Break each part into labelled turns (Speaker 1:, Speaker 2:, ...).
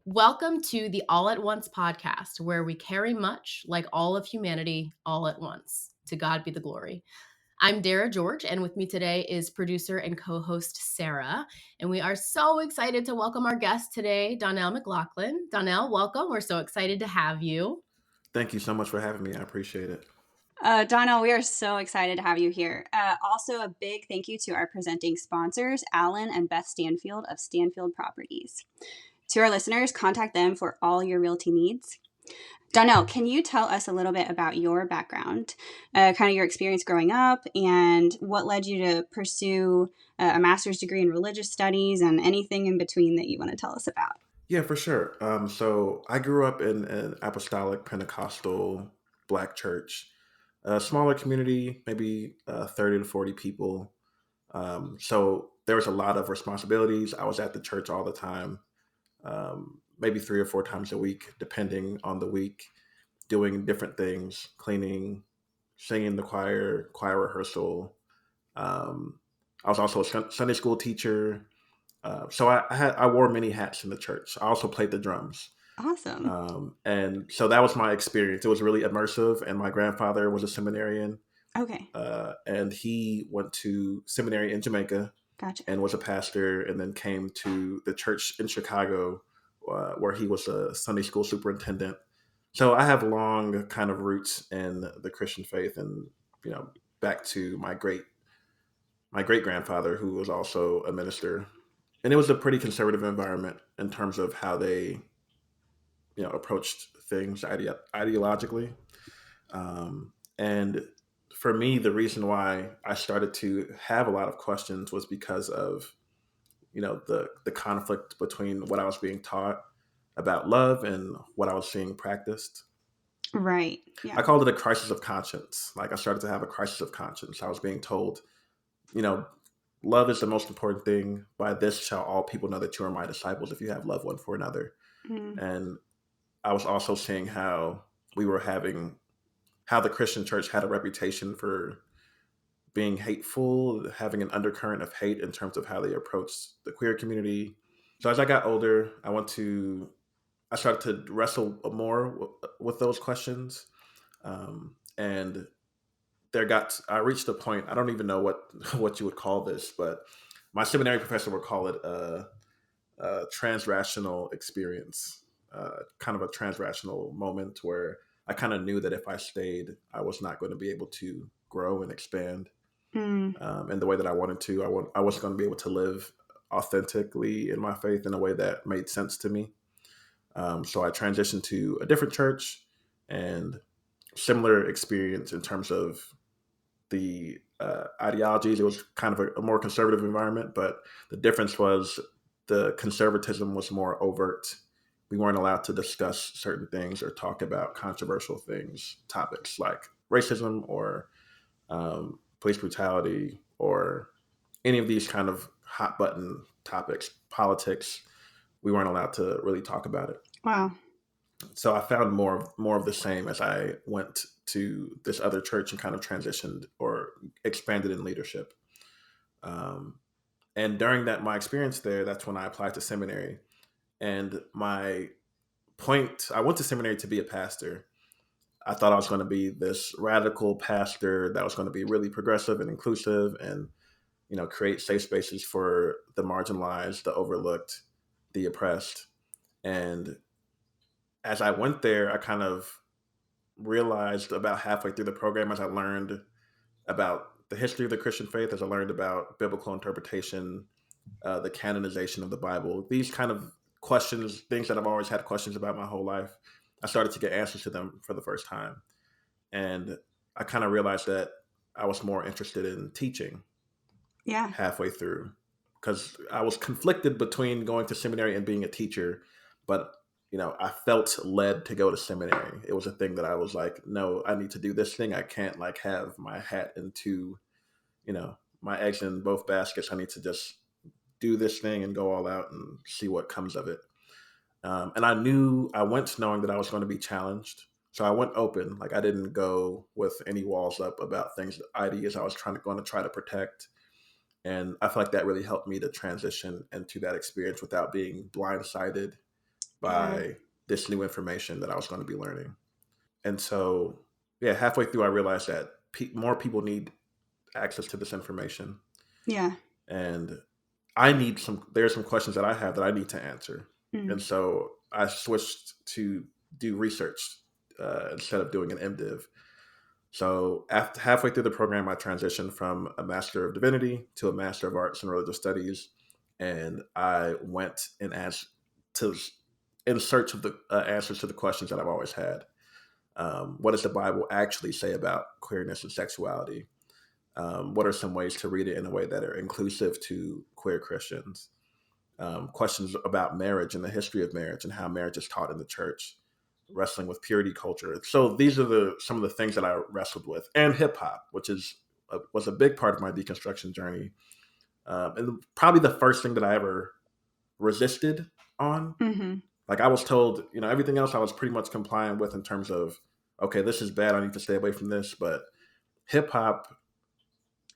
Speaker 1: Welcome to the All at Once podcast, where we carry much like all of humanity all at once. To God be the glory. I'm Dara George, and with me today is producer and co host Sarah. And we are so excited to welcome our guest today, Donnell McLaughlin. Donnell, welcome. We're so excited to have you.
Speaker 2: Thank you so much for having me. I appreciate it.
Speaker 3: Donnell, we are so excited to have you here. Also, a big thank you to our presenting sponsors, Alan and Beth Stanfield of Stanfield Properties. To our listeners, contact them for all your realty needs. Donnell, can you tell us a little bit about your background, kind of your experience growing up, and what led you to pursue a master's degree in religious studies and anything in between that you want to tell us about?
Speaker 2: Yeah, for sure. So I grew up in an apostolic Pentecostal Black church, a smaller community, maybe 30 to 40 people. So there was a lot of responsibilities. I was at the church all the time, maybe 3 or 4 times a week, depending on the week, doing different things, cleaning, singing in the choir rehearsal. I was also a Sunday school teacher. So I wore many hats in the church. I also played the drums.
Speaker 3: Awesome.
Speaker 2: And so that was my experience. It was really immersive. And my grandfather was a seminarian.
Speaker 3: Okay.
Speaker 2: And he went to seminary in Jamaica
Speaker 3: Gotcha.
Speaker 2: and was a pastor, and then came to the church in Chicago, where he was a Sunday school superintendent. So I have long kind of roots in the Christian faith, and back to my great grandfather, who was also a minister. And it was a pretty conservative environment in terms of how they approached things ideologically. And for me, the reason why I started to have a lot of questions was because of the conflict between what I was being taught about love and what I was seeing practiced.
Speaker 3: Right.
Speaker 2: I
Speaker 3: Yeah.
Speaker 2: called it a crisis of conscience. Like, I started to have a crisis of conscience. I was being told, you know, love is the most important thing. By this shall all people know that you are my disciples, if you have love one for another.
Speaker 3: Mm.
Speaker 2: And I was also seeing how we were having how the Christian church had a reputation for being hateful, having an undercurrent of hate in terms of how they approached the queer community. So as I got older, I started to wrestle more with those questions, and I reached a point. I don't even know what you would call this, but my seminary professor would call it a transrational experience, kind of a transrational moment where I kind of knew that if I stayed, I was not going to be able to grow and expand
Speaker 3: Mm.
Speaker 2: in the way that I wanted to. I wasn't going to be able to live authentically in my faith in a way that made sense to me. So I transitioned to a different church, and similar experience in terms of the ideologies. It was kind of a more conservative environment, but the difference was the conservatism was more overt. We weren't allowed to discuss certain things or talk about controversial topics like racism or police brutality or any of these kind of hot button topics, politics. We weren't allowed to really talk about it.
Speaker 3: Wow.
Speaker 2: So I found more of the same as I went to this other church and kind of transitioned or expanded in leadership. Um, and during my experience there, that's when I applied to seminary. And I went to seminary to be a pastor. I thought I was going to be this radical pastor that was going to be really progressive and inclusive, and create safe spaces for the marginalized, the overlooked, the oppressed. And as I went there, I kind of realized about halfway through the program, as I learned about the history of the Christian faith, as I learned about biblical interpretation, the canonization of the Bible, these kind of questions, things that I've always had questions about my whole life, I started to get answers to them for the first time. And I kind of realized that I was more interested in teaching
Speaker 3: Yeah.
Speaker 2: halfway through, because I was conflicted between going to seminary and being a teacher, but I felt led to go to seminary. It was a thing that I was like, no, I need to do this thing. I can't like have my hat into, my eggs in both baskets. I need to just do this thing and go all out and see what comes of it. And I went knowing that I was going to be challenged. So I went open. Like, I didn't go with any walls up about things, ideas I was going to try to protect. And I feel like that really helped me to transition into that experience without being blindsided by this new information that I was going to be learning. And so, yeah, halfway through, I realized that more people need access to this information.
Speaker 3: Yeah.
Speaker 2: And there's some questions that I have that I need to answer. And so I switched to do research instead of doing an MDiv. So after halfway through the program, I transitioned from a Master of Divinity to a Master of Arts and Religious Studies, and I went and asked to in search of the answers to the questions that I've always had. What does the Bible actually say about queerness and sexuality? What are some ways to read it in a way that are inclusive to queer Christians? Questions about marriage and the history of marriage and how marriage is taught in the church, wrestling with purity culture. So these are some of the things that I wrestled with, and hip hop, which was a big part of my deconstruction journey, and probably the first thing that I ever resisted on. Like I was told, everything else I was pretty much compliant with in terms of, okay, this is bad, I need to stay away from this, but hip hop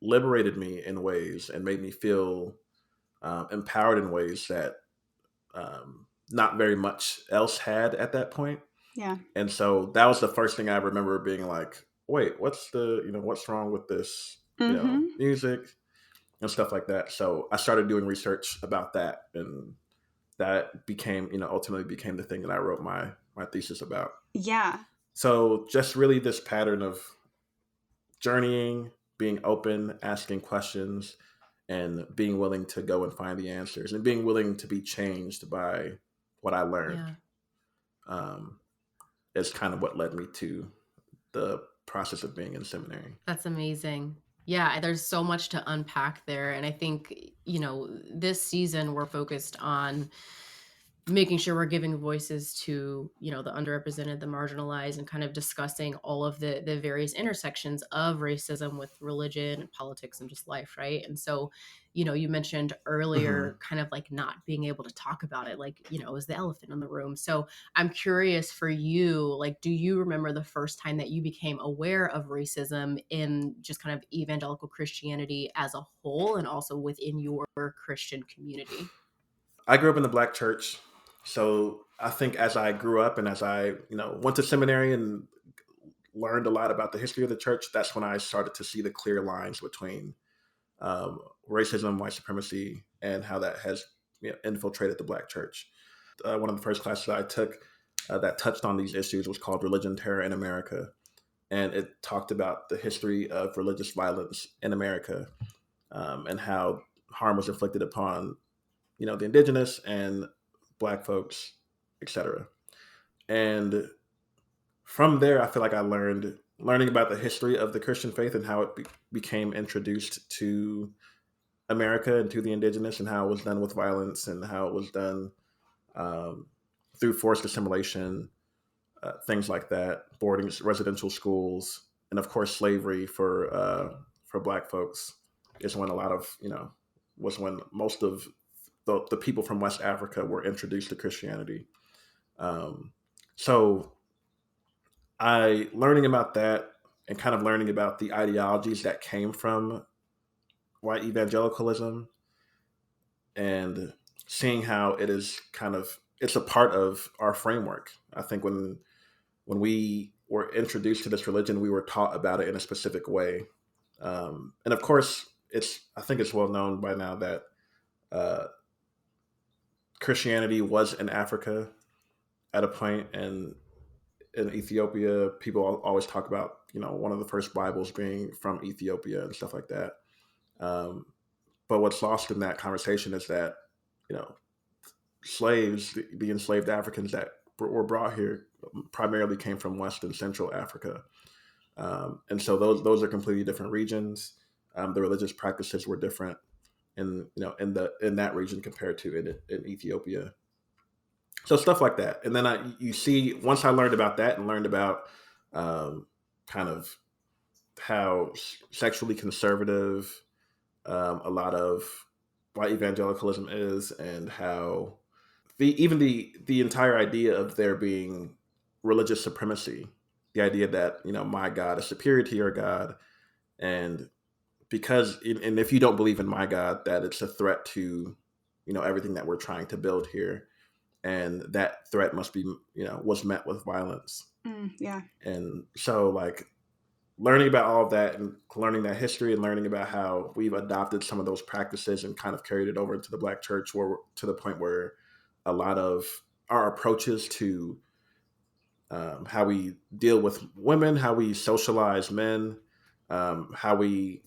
Speaker 2: liberated me in ways and made me feel empowered in ways that not very much else had at that point.
Speaker 3: Yeah.
Speaker 2: And so that was the first thing I remember being like, wait, what's wrong with this, music and stuff like that. So I started doing research about that, and that became, ultimately became the thing that I wrote my thesis about.
Speaker 3: Yeah.
Speaker 2: So just really this pattern of journeying, being open, asking questions, and being willing to go and find the answers, and being willing to be changed by what I learned. Is kind of what led me to the process of being in seminary.
Speaker 1: That's amazing. Yeah, there's so much to unpack there. And I think, this season we're focused on making sure we're giving voices to, the underrepresented, the marginalized, and kind of discussing all of the various intersections of racism with religion and politics and just life, right? And so, you mentioned earlier kind of like not being able to talk about it, like, it was the elephant in the room. So I'm curious for you, like, do you remember the first time that you became aware of racism in just kind of evangelical Christianity as a whole, and also within your Christian community?
Speaker 2: I grew up in the Black church. So I think as I grew up and as I, went to seminary and learned a lot about the history of the church, that's when I started to see the clear lines between racism, white supremacy, and how that has infiltrated the Black church. One of the first classes I took that touched on these issues was called Religion, Terror in America. And it talked about the history of religious violence in America, and how harm was inflicted upon the indigenous and Black folks, etc. And from there, I feel like I learning about the history of the Christian faith and how it became introduced to America and to the indigenous, and how it was done with violence, and how it was done through forced assimilation, things like that, boarding, residential schools, and of course slavery for Black folks is when a lot of was when most of the people from West Africa were introduced to Christianity. So I learning about that and kind of learning about the ideologies that came from white evangelicalism, and seeing how it is it's a part of our framework. I think when we were introduced to this religion, we were taught about it in a specific way. And of course, I think it's well known by now that Christianity was in Africa at a point, and in Ethiopia, people always talk about one of the first Bibles being from Ethiopia and stuff like that. But what's lost in that conversation is that slaves, the enslaved Africans that were brought here, primarily came from West and Central Africa, and so those are completely different regions. The religious practices were different in that region compared to in Ethiopia. So stuff like that. And then you see, once I learned about that and learned about kind of how sexually conservative a lot of white evangelicalism is, and how the entire idea of there being religious supremacy, the idea that my God is superior to your God, and and if you don't believe in my God, that it's a threat to everything that we're trying to build here. and that threat must be, was met with violence.
Speaker 3: Yeah.
Speaker 2: And so like learning about all of that and learning that history and learning about how we've adopted some of those practices and kind of carried it over into the Black church, where to the point where a lot of our approaches to how we deal with women, how we socialize men, how we,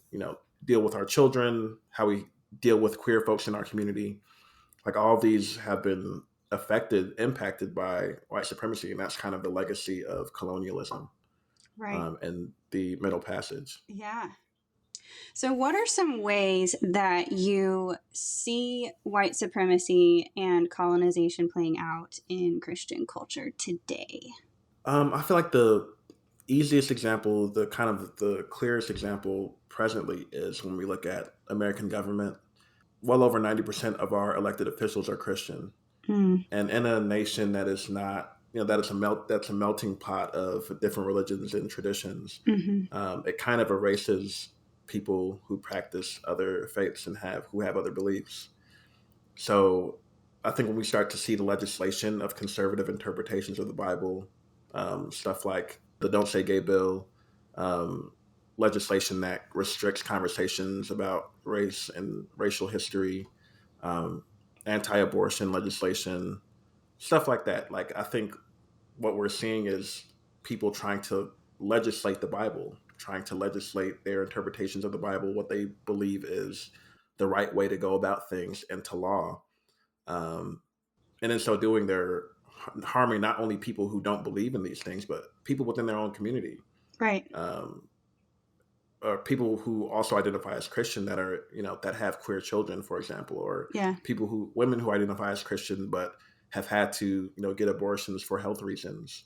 Speaker 2: deal with our children, how we deal with queer folks in our community. Like all of these have been impacted by white supremacy. And that's kind of the legacy of colonialism,
Speaker 3: Right.
Speaker 2: and the Middle Passage.
Speaker 3: Yeah. So, what are some ways that you see white supremacy and colonization playing out in Christian culture today?
Speaker 2: I feel like the easiest example, the kind of the clearest example presently, is when we look at American government. Well over 90% of our elected officials are Christian. And in a nation that is not, that's a melting pot of different religions and traditions, it kind of erases people who practice other faiths and who have other beliefs. So I think when we start to see the legislation of conservative interpretations of the Bible, stuff like the Don't Say Gay bill, legislation that restricts conversations about race and racial history, anti-abortion legislation, stuff like that. Like, I think what we're seeing is people trying to legislate the Bible, trying to legislate their interpretations of the Bible, what they believe is the right way to go about things, into law. And in so doing, they're harming not only people who don't believe in these things, but people within their own community.
Speaker 3: Right.
Speaker 2: Or people who also identify as Christian that are, that have queer children, for example, or women who identify as Christian but have had to, get abortions for health reasons.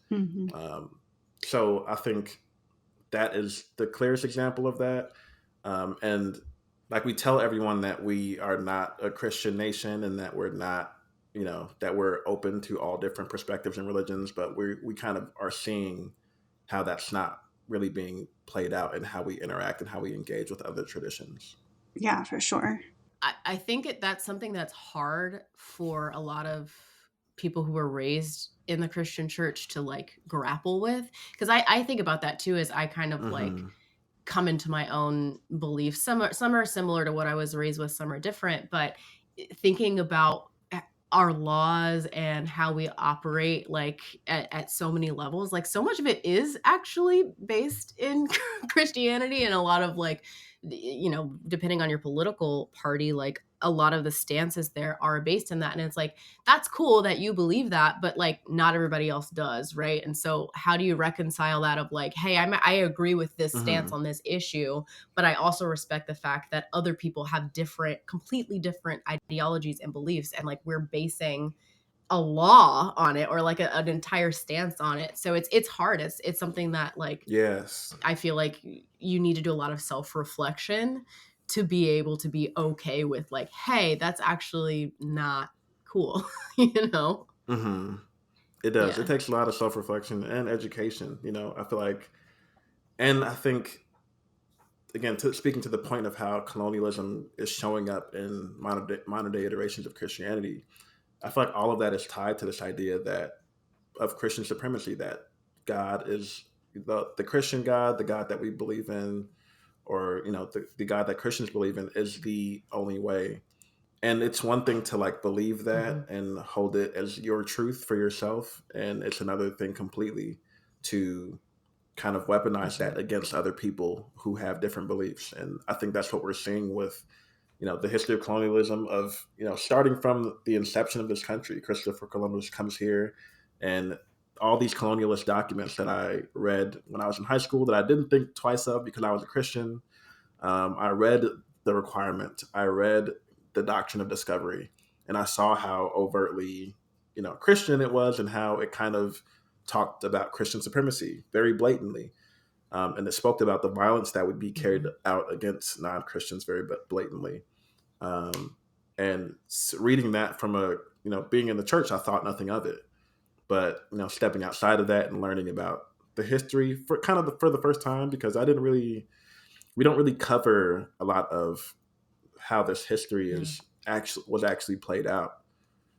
Speaker 2: So I think that is the clearest example of that. And like, we tell everyone that we are not a Christian nation and that we're not, that we're open to all different perspectives and religions, but we kind of are seeing how that's not really being played out in how we interact and how we engage with other traditions.
Speaker 3: Yeah, for sure.
Speaker 1: I think that's something that's hard for a lot of people who were raised in the Christian church to like grapple with. Because I think about that too, as I kind of like come into my own beliefs. Some are similar to what I was raised with, some are different, but thinking about our laws and how we operate like at so many levels, like so much of it is actually based in Christianity, and a lot of like, depending on your political party, like a lot of the stances there are based in that. And it's like, that's cool that you believe that, but like not everybody else does, right? And so how do you reconcile that of like, hey, I agree with this stance on this issue, but I also respect the fact that other people have completely different ideologies and beliefs, and like we're basing a law on it, or like an entire stance on it. So it's hard. It's something that like,
Speaker 2: yes,
Speaker 1: I feel like you need to do a lot of self-reflection to be able to be okay with like, hey, that's actually not cool.
Speaker 2: It does.
Speaker 1: Yeah.
Speaker 2: It takes a lot of self-reflection and education, I feel like. And I think, again, speaking to the point of how colonialism is showing up in modern day iterations of Christianity, I feel like all of that is tied to this idea of Christian supremacy, that God is the Christian God, the God that we believe in, or the God that Christians believe in, is the only way. And it's one thing to like believe that and hold it as your truth for yourself, and it's another thing completely to kind of weaponize that against other people who have different beliefs. And I think that's what we're seeing with the history of colonialism, of starting from the inception of this country. Christopher Columbus comes here, and all these colonialist documents that I read when I was in high school that I didn't think twice of because I was a Christian. I read the requirement. I read the doctrine of discovery, and I saw how overtly, Christian it was, and how it kind of talked about Christian supremacy very blatantly. And it spoke about the violence that would be carried out against non-Christians very blatantly. And reading that from being in the church, I thought nothing of it. But, stepping outside of that and learning about the history for the first time, because we don't really cover a lot of how this history was actually played out.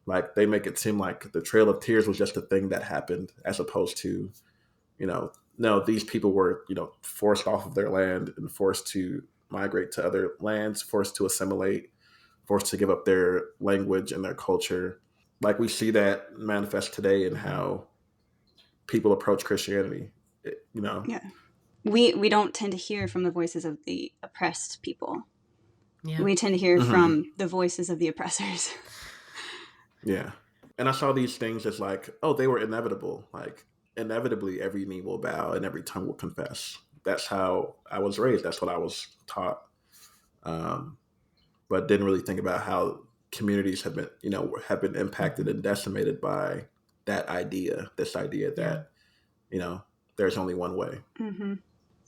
Speaker 2: Like they make it seem like the Trail of Tears was just a thing that happened, as opposed to, no, these people were, forced off of their land and forced to migrate to other lands, forced to assimilate, forced to give up their language and their culture. Like we see that manifest today in how people approach Christianity.
Speaker 3: Yeah. We don't tend to hear from the voices of the oppressed people.
Speaker 1: Yeah.
Speaker 3: We tend to hear
Speaker 2: Mm-hmm.
Speaker 3: from the voices of the oppressors.
Speaker 2: Yeah. And I saw these things as like, oh, they were inevitable. Like, inevitably, every knee will bow and every tongue will confess. That's how I was raised. That's what I was taught. But didn't really think about how communities have been impacted and decimated by that idea. This idea that there's only one way.
Speaker 3: Mm-hmm.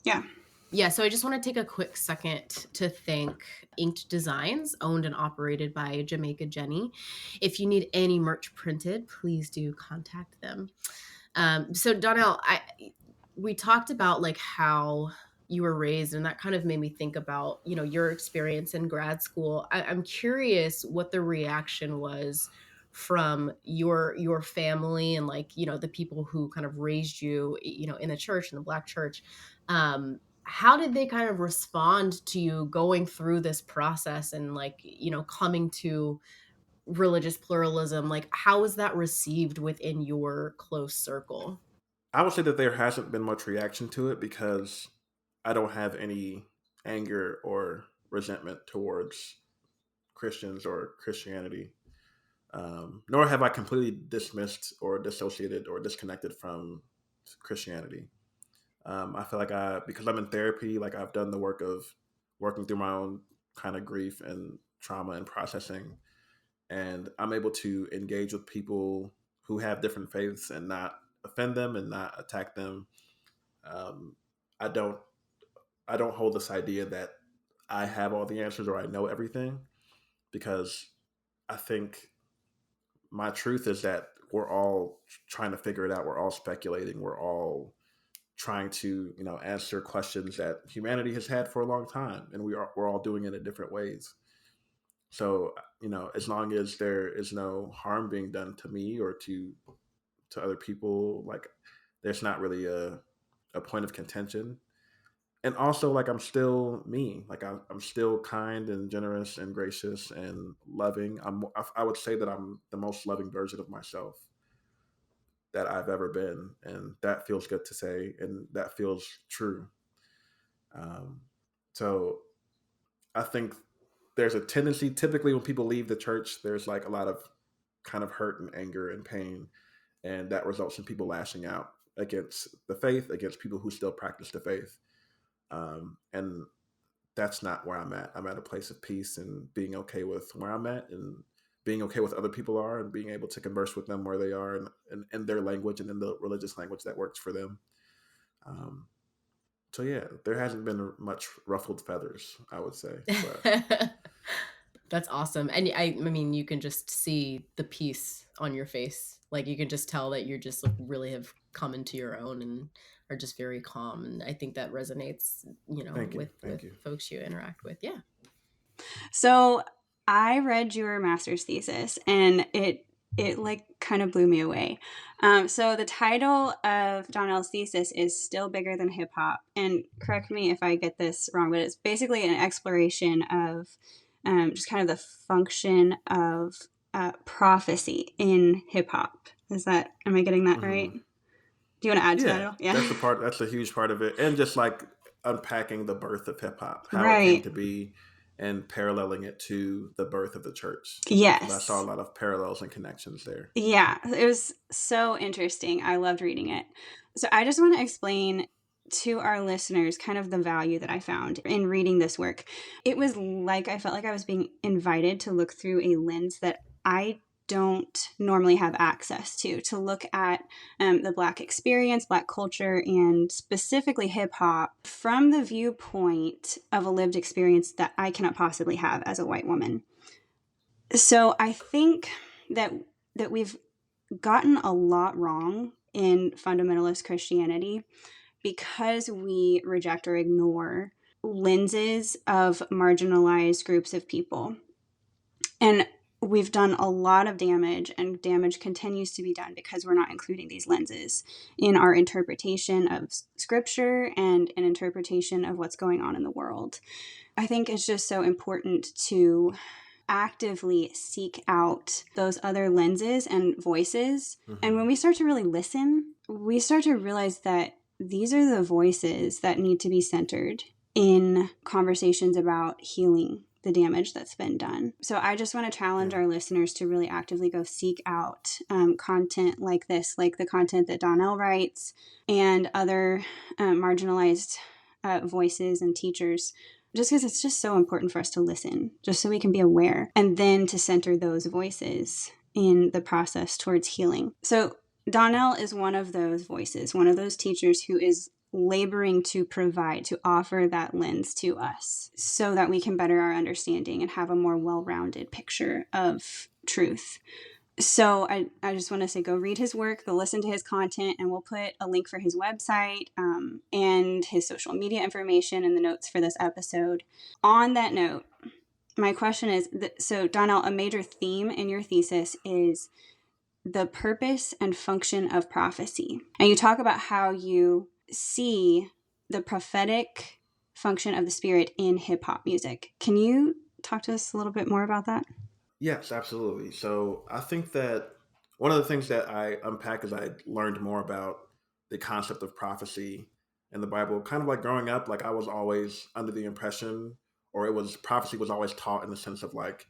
Speaker 3: Yeah.
Speaker 1: Yeah, so I just want to take a quick second to thank Inked Designs, owned and operated by Jamaica Jenny. If you need any merch printed, please do contact them. So Donnell, we talked about like how you were raised, and that kind of made me think about, your experience in grad school. I'm curious what the reaction was from your family and like, the people who kind of raised you, in the church, in the Black church. How did they kind of respond to you going through this process and like, coming to religious pluralism? Like, how was that received within your close circle?
Speaker 2: I would say that there hasn't been much reaction to it because I don't have any anger or resentment towards Christians or Christianity. Nor have I completely dismissed or dissociated or disconnected from Christianity. I feel like because I'm in therapy, like I've done the work of working through my own kind of grief and trauma and processing, and I'm able to engage with people who have different faiths and not offend them and not attack them. Um, I don't I don't hold this idea that I have all the answers or I know everything, because I think my truth is that we're all trying to figure it out. We're all speculating. We're all trying to, answer questions that humanity has had for a long time, and we're all doing it in different ways. So, as long as there is no harm being done to me or to other people, like there's not really a point of contention. And also, like, I'm still me. Like I'm still kind and generous and gracious and loving. I would say that I'm the most loving version of myself that I've ever been, and that feels good to say, and that feels true. Um, so I think there's a tendency, typically when people leave the church, there's like a lot of kind of hurt and anger and pain, and that results in people lashing out against the faith, against people who still practice the faith. And that's not where I'm at. I'm at a place of peace and being okay with where I'm at, and being okay with other people are, and being able to converse with them where they are, and in their language and in the religious language that works for them. Um, so yeah, there hasn't been much ruffled feathers, I would say. But
Speaker 1: That's awesome. And I mean, you can just see the peace on your face. Like you can just tell that you're just like really have come into your own and are just very calm. And I think that resonates,
Speaker 2: thank you,
Speaker 1: with
Speaker 2: thank you.
Speaker 1: folks you interact with. Yeah.
Speaker 3: So I read your master's thesis, and it like kind of blew me away. So the title of Donnell's thesis is Still Bigger Than Hip Hop. And correct me if I get this wrong, but it's basically an exploration of just kind of the function of prophecy in hip hop. Am I getting that right? Do you want to add to that at all? Yeah.
Speaker 2: That's a huge part of it. And just like unpacking the birth of hip hop, how it came
Speaker 3: Right.
Speaker 2: to be, and paralleling it to the birth of the church.
Speaker 3: Yes.
Speaker 2: I saw a lot of parallels and connections there.
Speaker 3: Yeah, it was so interesting. I loved reading it. So I just want to explain to our listeners kind of the value that I found in reading this work. It was like I felt like I was being invited to look through a lens that I don't normally have access to look at the Black experience, Black culture, and specifically hip hop from the viewpoint of a lived experience that I cannot possibly have as a white woman. So I think that we've gotten a lot wrong in fundamentalist Christianity because we reject or ignore lenses of marginalized groups of people. And we've done a lot of damage, and damage continues to be done because we're not including these lenses in our interpretation of scripture and an interpretation of what's going on in the world. I think it's just so important to actively seek out those other lenses and voices.
Speaker 2: Mm-hmm.
Speaker 3: And when we start to really listen, we start to realize that these are the voices that need to be centered in conversations about healing the damage that's been done. So I just want to challenge our listeners to really actively go seek out content like this, like the content that Donnell writes and other marginalized voices and teachers, just because it's just so important for us to listen, just so we can be aware, and then to center those voices in the process towards healing. So Donnell is one of those voices, one of those teachers who is laboring to provide, to offer that lens to us so that we can better our understanding and have a more well-rounded picture of truth. So I just want to say, go read his work, go listen to his content, and we'll put a link for his website and his social media information in the notes for this episode. On that note, my question is, so Donnell, a major theme in your thesis is the purpose and function of prophecy. And you talk about how you see the prophetic function of the Spirit in hip-hop music. Can you talk to us a little bit more about that?
Speaker 2: Yes, absolutely. So I think that one of the things that I unpack as I learned more about the concept of prophecy in the Bible, kind of like growing up, like I was always under the impression, or it was prophecy was always taught in the sense of like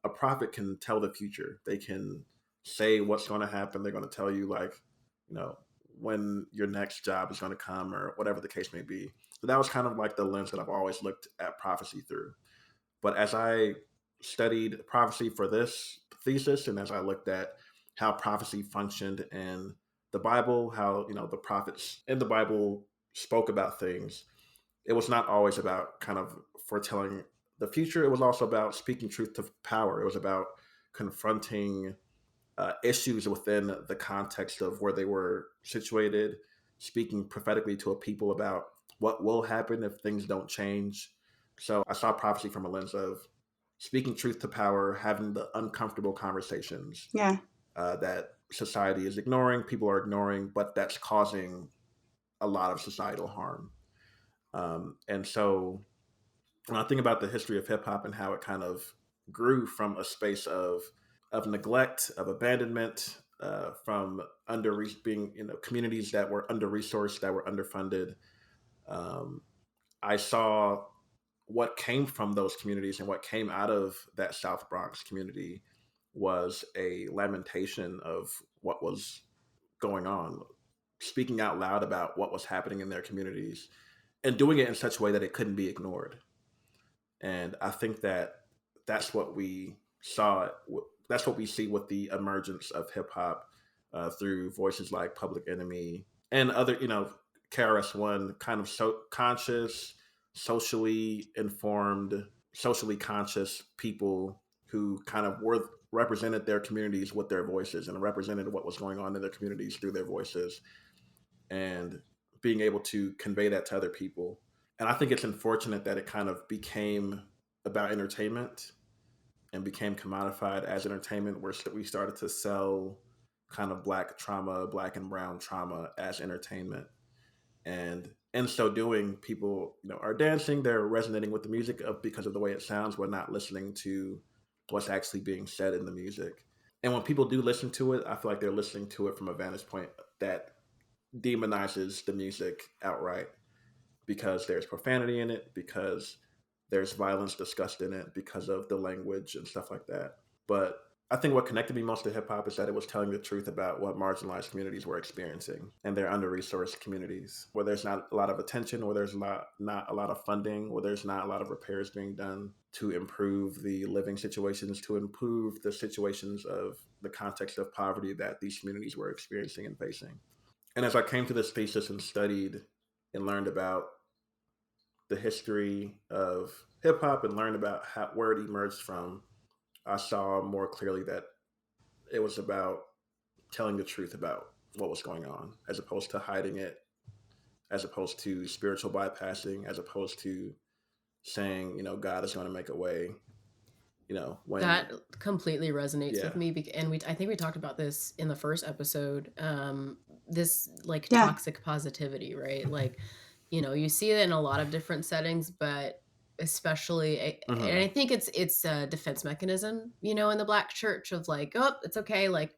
Speaker 2: a prophet can tell the future. They can say what's going to happen. They're going to tell you like, you know, when your next job is going to come or whatever the case may be. So that was kind of like the lens that I've always looked at prophecy through. But as I studied prophecy for this thesis, and as I looked at how prophecy functioned in the Bible, how the prophets in the Bible spoke about things, it was not always about kind of foretelling the future. It was also about speaking truth to power. It was about confronting issues within the context of where they were situated, speaking prophetically to a people about what will happen if things don't change. So I saw prophecy from a lens of speaking truth to power, having the uncomfortable conversations that society is ignoring, people are ignoring, but that's causing a lot of societal harm. And so when I think about the history of hip hop and how it kind of grew from a space of neglect, of abandonment, from being communities that were under resourced, that were underfunded, I saw what came from those communities and what came out of that South Bronx community was a lamentation of what was going on, speaking out loud about what was happening in their communities and doing it in such a way that it couldn't be ignored. And I think that that's what we saw. That's what we see with the emergence of hip hop through voices like Public Enemy and other, KRS-One, kind of conscious, socially informed, socially conscious people who kind of represented their communities with their voices and represented what was going on in their communities through their voices and being able to convey that to other people. And I think it's unfortunate that it kind of became about entertainment and became commodified as entertainment, where we started to sell kind of Black trauma, Black and brown trauma as entertainment. And in so doing, people are dancing, they're resonating with the music because of the way it sounds, but not listening to what's actually being said in the music. And when people do listen to it, I feel like they're listening to it from a vantage point that demonizes the music outright, because there's profanity in it, because there's violence discussed in it, because of the language and stuff like that. But I think what connected me most to hip hop is that it was telling the truth about what marginalized communities were experiencing and their under-resourced communities, where there's not a lot of attention, where there's not a lot of funding, where there's not a lot of repairs being done to improve the living situations, to improve the situations of the context of poverty that these communities were experiencing and facing. And as I came to this thesis and studied and learned about the history of hip hop and learned about where it emerged from, I saw more clearly that it was about telling the truth about what was going on, as opposed to hiding it, as opposed to spiritual bypassing, as opposed to saying, God is going to make a way. when
Speaker 1: That completely resonates with
Speaker 2: yeah.
Speaker 1: me, and I think we talked about this in the first episode. This like
Speaker 3: Yeah.
Speaker 1: toxic positivity, right? Like, you see it in a lot of different settings, but especially, and I
Speaker 2: Hmm.
Speaker 1: think it's a defense mechanism, in the Black church of like, oh, it's okay, like,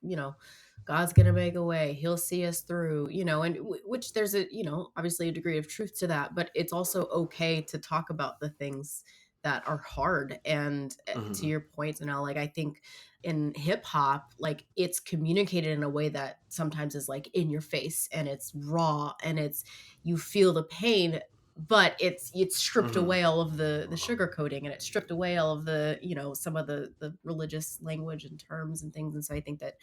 Speaker 1: God's gonna make a way, He'll see us through, and which there's obviously a degree of truth to that, but it's also okay to talk about the things that are hard. And to
Speaker 2: Hmm.
Speaker 1: your point, now, like, I think in hip hop, like, it's communicated in a way that sometimes is like in your face, and it's raw, and you feel the pain, but it's stripped
Speaker 2: Hmm.
Speaker 1: away all of the sugar coating, and it's stripped away all of the, some of the religious language and terms and things. And so I think that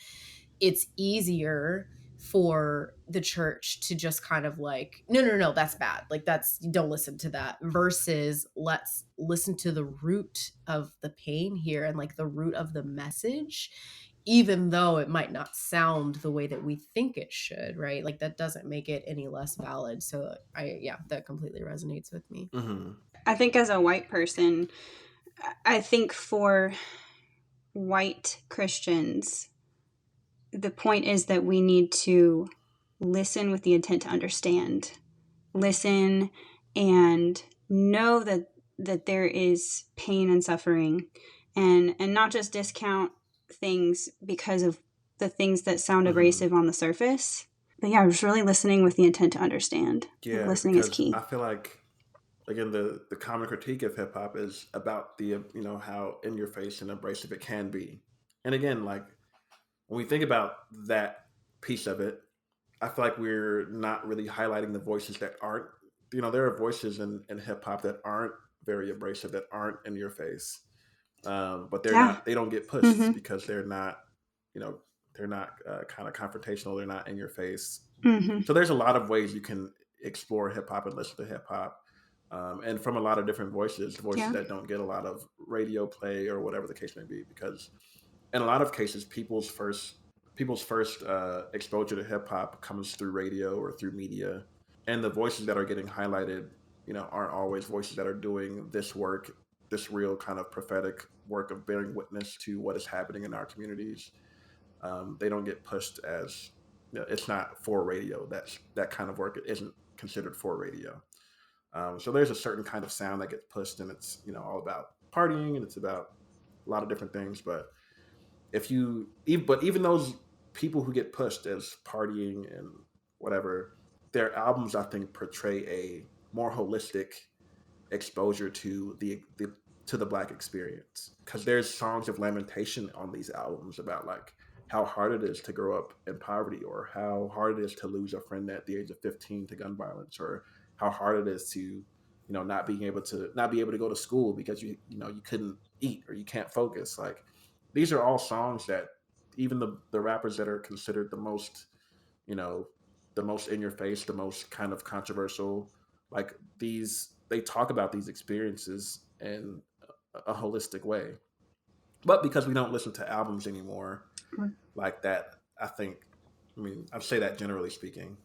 Speaker 1: it's easier for the church to just kind of like, no, no, no, that's bad, like, that's, don't listen to that, versus let's listen to the root of the pain here, and like the root of the message, even though it might not sound the way that we think it should, right? Like, that doesn't make it any less valid. So yeah, that completely resonates with me.
Speaker 2: Hmm.
Speaker 3: I think as a white person, I think for white Christians, the point is that we need to listen with the intent to understand. Listen and know that there is pain and suffering, and not just discount things because of the things that sound
Speaker 2: Hmm.
Speaker 3: abrasive on the surface. But yeah, just really listening with the intent to understand. I think
Speaker 2: Yeah,
Speaker 3: listening is
Speaker 2: because
Speaker 3: key.
Speaker 2: I feel like, again, the common critique of hip hop is about the how in your face and abrasive it can be. And again, like, when we think about that piece of it, I feel like we're not really highlighting the voices that aren't. There are voices in hip hop that aren't very abrasive, that aren't in your face, but they're
Speaker 3: Yeah.
Speaker 2: not. They don't get pushed
Speaker 3: Mm-hmm.
Speaker 2: because they're not. You know, they're not kind of confrontational. They're not in your face.
Speaker 3: Mm-hmm.
Speaker 2: So there's a lot of ways you can explore hip hop and listen to hip hop, and from a lot of different voices
Speaker 3: Yeah.
Speaker 2: that don't get a lot of radio play or whatever the case may be. Because in a lot of cases, people's first exposure to hip hop comes through radio or through media, and the voices that are getting highlighted, aren't always voices that are doing this work, this real kind of prophetic work of bearing witness to what is happening in our communities. They don't get pushed as, it's not for radio. That kind of work isn't considered for radio. So there's a certain kind of sound that gets pushed, and it's all about partying, and it's about a lot of different things. But even those people who get pushed as partying and whatever, their albums, I think, portray a more holistic exposure to the Black experience, because there's songs of lamentation on these albums about like how hard it is to grow up in poverty, or how hard it is to lose a friend at the age of 15 to gun violence, or how hard it is to not be able to go to school because you couldn't eat or you can't focus. Like, these are all songs that even the rappers that are considered you know the most in your face, the most kind of controversial, like, they talk about these experiences in a holistic way. But because we don't listen to albums anymore like that, I'd say that generally speaking,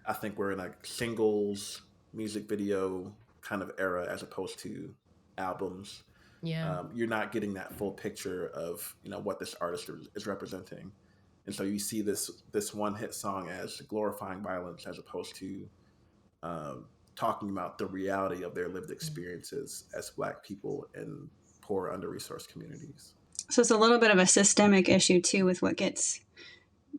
Speaker 2: I think we're in a singles music video kind of era as opposed to albums.
Speaker 1: Yeah.
Speaker 2: You're not getting that full picture of what this artist is representing, and so you see this one hit song as glorifying violence as opposed to talking about the reality of their lived experiences as Black people in poor, under-resourced communities.
Speaker 3: So it's a little bit of a systemic issue too with what gets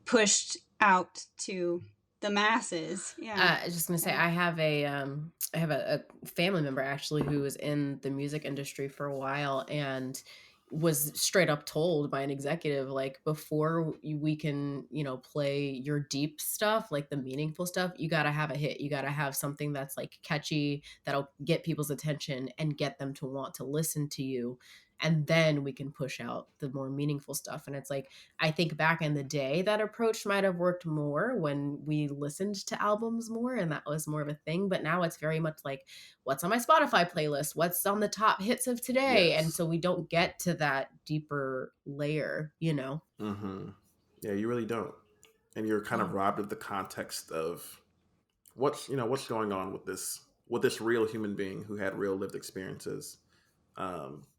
Speaker 3: pushed out to the masses. Yeah.
Speaker 1: I was just gonna say,
Speaker 3: Yeah.
Speaker 1: I have a family member actually who was in the music industry for a while, and was straight up told by an executive, like, before we can play your deep stuff, like the meaningful stuff, you got to have a hit, you got to have something that's like catchy, that'll get people's attention and get them to want to listen to you, and then we can push out the more meaningful stuff. And it's like, I think back in the day, that approach might have worked more when we listened to albums more, and that was more of a thing. But now it's very much like, what's on my Spotify playlist? What's on the top hits of today? And
Speaker 2: Yes.
Speaker 1: so we don't get to that deeper layer.
Speaker 2: Hmm. Yeah, you really don't, and you're kind
Speaker 1: Yeah.
Speaker 2: of robbed of the context of what's going on with this real human being who had real lived experiences.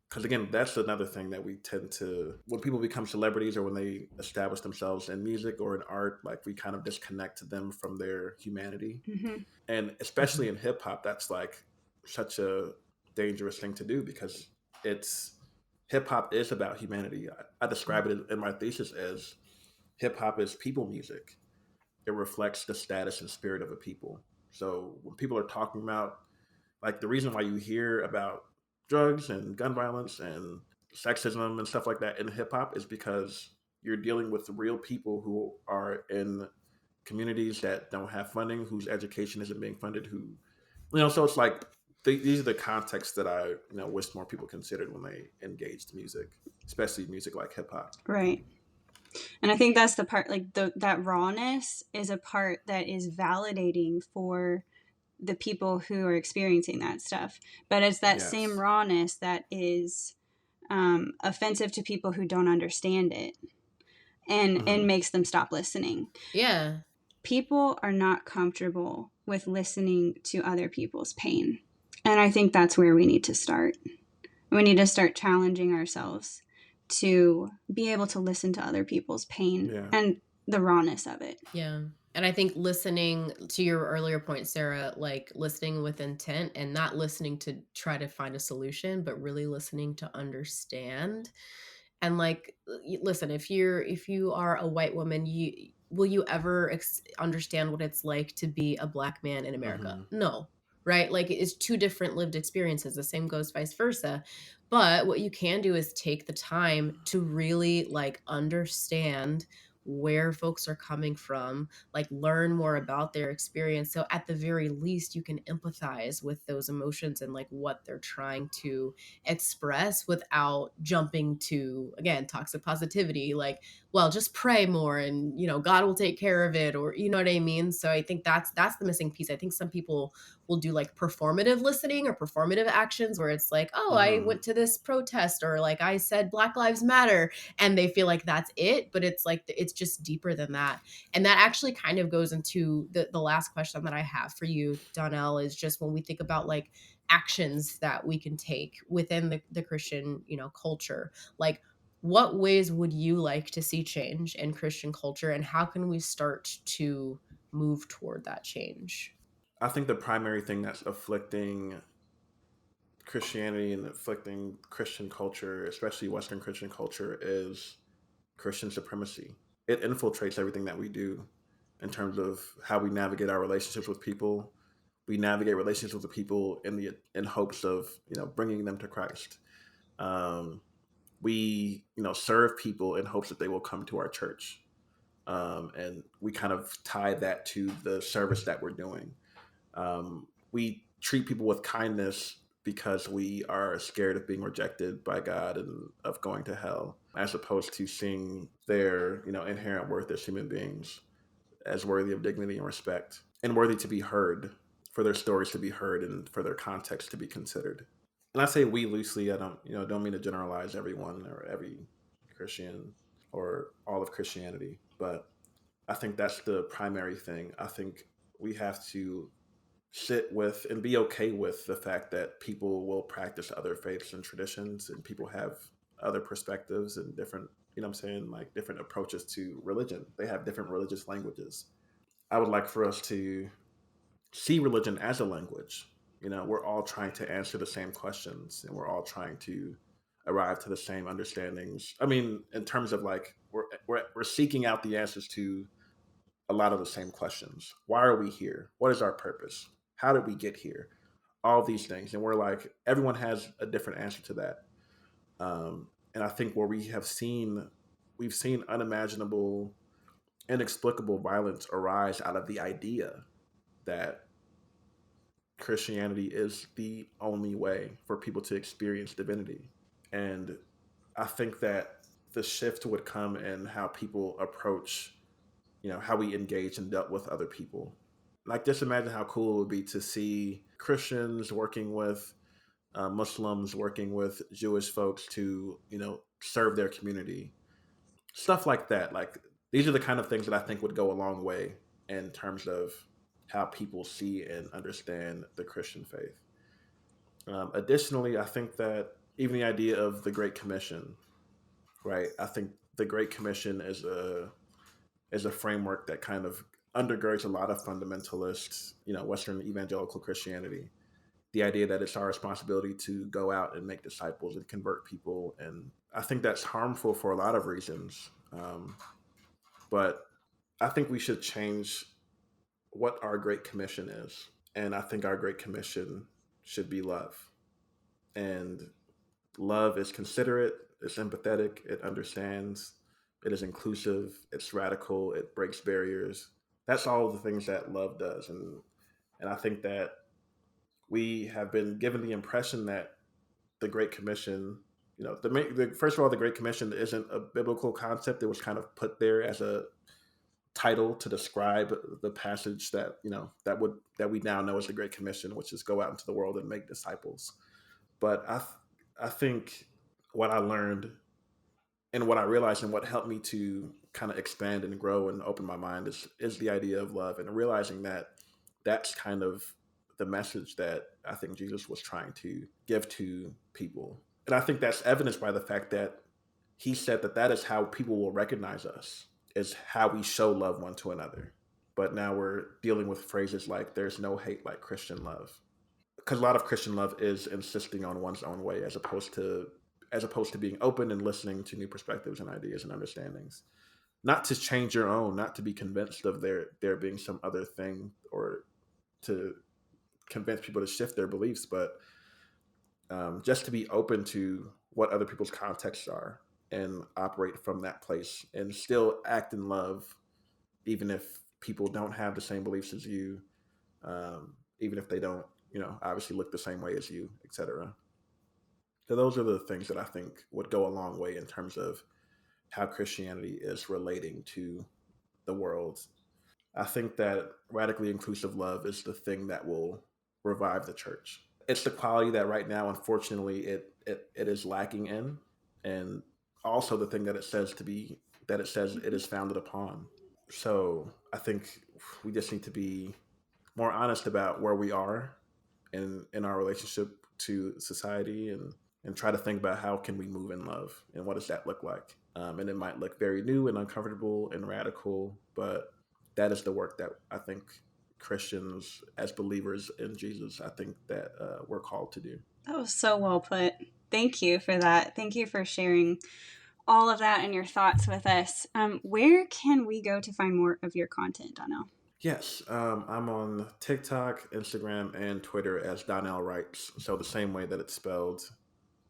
Speaker 2: because again, that's another thing that we tend to, when people become celebrities or when they establish themselves in music or in art, like we kind of disconnect them from their humanity.
Speaker 3: Mm-hmm.
Speaker 2: And especially in hip hop, that's like such a dangerous thing to do, because it's, hip hop is about humanity. I describe it in my thesis as hip hop is people music. It reflects the status and spirit of a people. So when people are talking about, like, the reason why you hear about drugs and gun violence and sexism and stuff like that in hip hop is because you're dealing with real people who are in communities that don't have funding, whose education isn't being funded, who, so it's like these are the contexts that I, wish more people considered when they engaged music, especially music like hip hop.
Speaker 3: Right. And I think that's the part, like that rawness is a part that is validating for the people who are experiencing that stuff. But it's that same
Speaker 2: Yes.
Speaker 3: rawness that is offensive to people who don't understand it, and
Speaker 2: Hmm.
Speaker 3: makes them stop listening.
Speaker 1: Yeah.
Speaker 3: People are not comfortable with listening to other people's pain. And I think that's where we need to start. We need to start challenging ourselves to be able to listen to other people's pain
Speaker 2: Yeah.
Speaker 3: and the rawness of it.
Speaker 1: Yeah. And I think listening to your earlier point, Sarah, like listening with intent and not listening to try to find a solution, but really listening to understand. And like, listen, if you are a white woman, will you ever understand what it's like to be a Black man in America?
Speaker 2: Hmm.
Speaker 1: No. Right? Like, it's two different lived experiences. The same goes vice versa. But what you can do is take the time to really like understand where folks are coming from, like learn more about their experience. So at the very least, you can empathize with those emotions and like what they're trying to express without jumping to, again, toxic positivity, like, well, just pray more and, God will take care of it, or, you know what I mean? So I think that's the missing piece. I think some people will do like performative listening or performative actions where it's like, oh, I
Speaker 2: Hmm.
Speaker 1: went to this protest, or like I said Black Lives Matter, and they feel like that's it, but it's like it's just deeper than that. And that actually kind of goes into the last question that I have for you, Donnell, is just when we think about like actions that we can take within the Christian, culture, like what ways would you like to see change in Christian culture, and how can we start to move toward that change?
Speaker 2: I think the primary thing that's afflicting Christianity and afflicting Christian culture, especially Western Christian culture, is Christian supremacy. It infiltrates everything that we do in terms of how we navigate our relationships with people. We navigate relationships with people in hopes of bringing them to Christ. Um, we serve people in hopes that they will come to our church, and we kind of tie that to the service that we're doing. We treat people with kindness because we are scared of being rejected by God and of going to hell, as opposed to seeing their inherent worth as human beings as worthy of dignity and respect, and worthy to be heard, for their stories to be heard and for their context to be considered. And I say we loosely. I don't mean to generalize everyone or every Christian or all of Christianity, but I think that's the primary thing. I think we have to sit with and be okay with the fact that people will practice other faiths and traditions, and people have other perspectives and different, I'm saying, like different approaches to religion. They have different religious languages. I would like for us to see religion as a language. We're all trying to answer the same questions, and we're all trying to arrive to the same understandings. I mean, in terms of like we're seeking out the answers to a lot of the same questions. Why are we here? What is our purpose? How did we get here? All these things, and we're like, everyone has a different answer to that. And I think where we've seen unimaginable, inexplicable violence arise out of the idea that Christianity is the only way for people to experience divinity. And I think that the shift would come in how people approach, how we engage and dealt with other people. Like, just imagine how cool it would be to see Christians working with Muslims, working with Jewish folks to, serve their community. Stuff like that. Like, these are the kind of things that I think would go a long way in terms of how people see and understand the Christian faith. Additionally, I think that even the idea of the Great Commission, right? I think the Great Commission is a framework that kind of undergirds a lot of fundamentalist, Western evangelical Christianity. The idea that it's our responsibility to go out and make disciples and convert people, and I think that's harmful for a lot of reasons. But I think we should change what our Great Commission is, and I think our Great Commission should be love. And love is considerate, it's empathetic, it understands, it is inclusive, it's radical, it breaks barriers. That's all the things that love does. And I think that we have been given the impression that the Great Commission, first of all, the Great Commission isn't a biblical concept. It was kind of put there as a title to describe the passage that we now know as the Great Commission, which is go out into the world and make disciples. But I think what I learned and what I realized and what helped me to kind of expand and grow and open my mind is the idea of love, and realizing that that's kind of the message that I think Jesus was trying to give to people. And I think that's evidenced by the fact that he said that is how people will recognize us, is how we show love one to another. But now we're dealing with phrases like there's no hate like Christian love. Because a lot of Christian love is insisting on one's own way as opposed to being open and listening to new perspectives and ideas and understandings. Not to change your own, not to be convinced of there being some other thing, or to convince people to shift their beliefs, but just to be open to what other people's contexts are and operate from that place and still act in love, even if people don't have the same beliefs as you, even if they don't, obviously look the same way as you, etc. So those are the things that I think would go a long way in terms of how Christianity is relating to the world. I think that radically inclusive love is the thing that will revive the church. It's the quality that right now, unfortunately, it is lacking in, and also the thing that it says it is founded upon. So I think we just need to be more honest about where we are in our relationship to society, and try to think about how can we move in love and what does that look like. And it might look very new and uncomfortable and radical, but that is the work that I think Christians, as believers in Jesus, I think that we're called to do.
Speaker 3: That was so well put. Thank you for that. Thank you for sharing all of that and your thoughts with us. Where can we go to find more of your content, Donnell?
Speaker 2: Yes, I'm on TikTok, Instagram, and Twitter as Donnell Writes. So the same way that it's spelled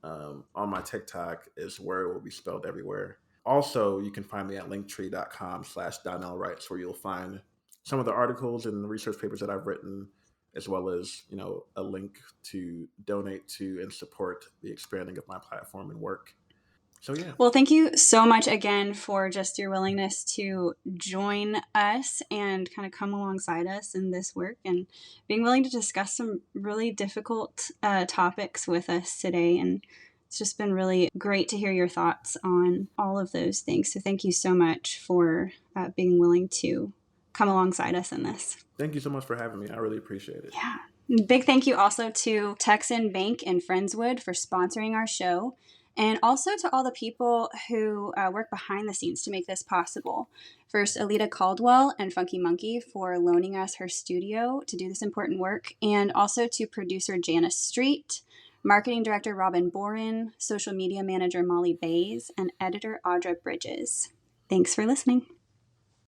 Speaker 2: on my TikTok is where it will be spelled everywhere. Also, you can find me at linktree.com/Donnell Writes, where you'll find some of the articles and research papers that I've written, as well as, a link to donate to and support the expanding of my platform and work. So, yeah.
Speaker 3: Well, thank you so much again for just your willingness to join us and kind of come alongside us in this work, and being willing to discuss some really difficult topics with us today. And it's just been really great to hear your thoughts on all of those things. So thank you so much for being willing to come alongside us in this.
Speaker 2: Thank you so much for having me. I really appreciate it.
Speaker 3: Yeah. Big thank you also to Texan Bank in Friendswood for sponsoring our show. And also to all the people who work behind the scenes to make this possible. First, Alita Caldwell and Funky Monkey for loaning us her studio to do this important work. And also to producer Janice Street, marketing director Robin Boren, social media manager Molly Bays, and editor Audra Bridges. Thanks for listening.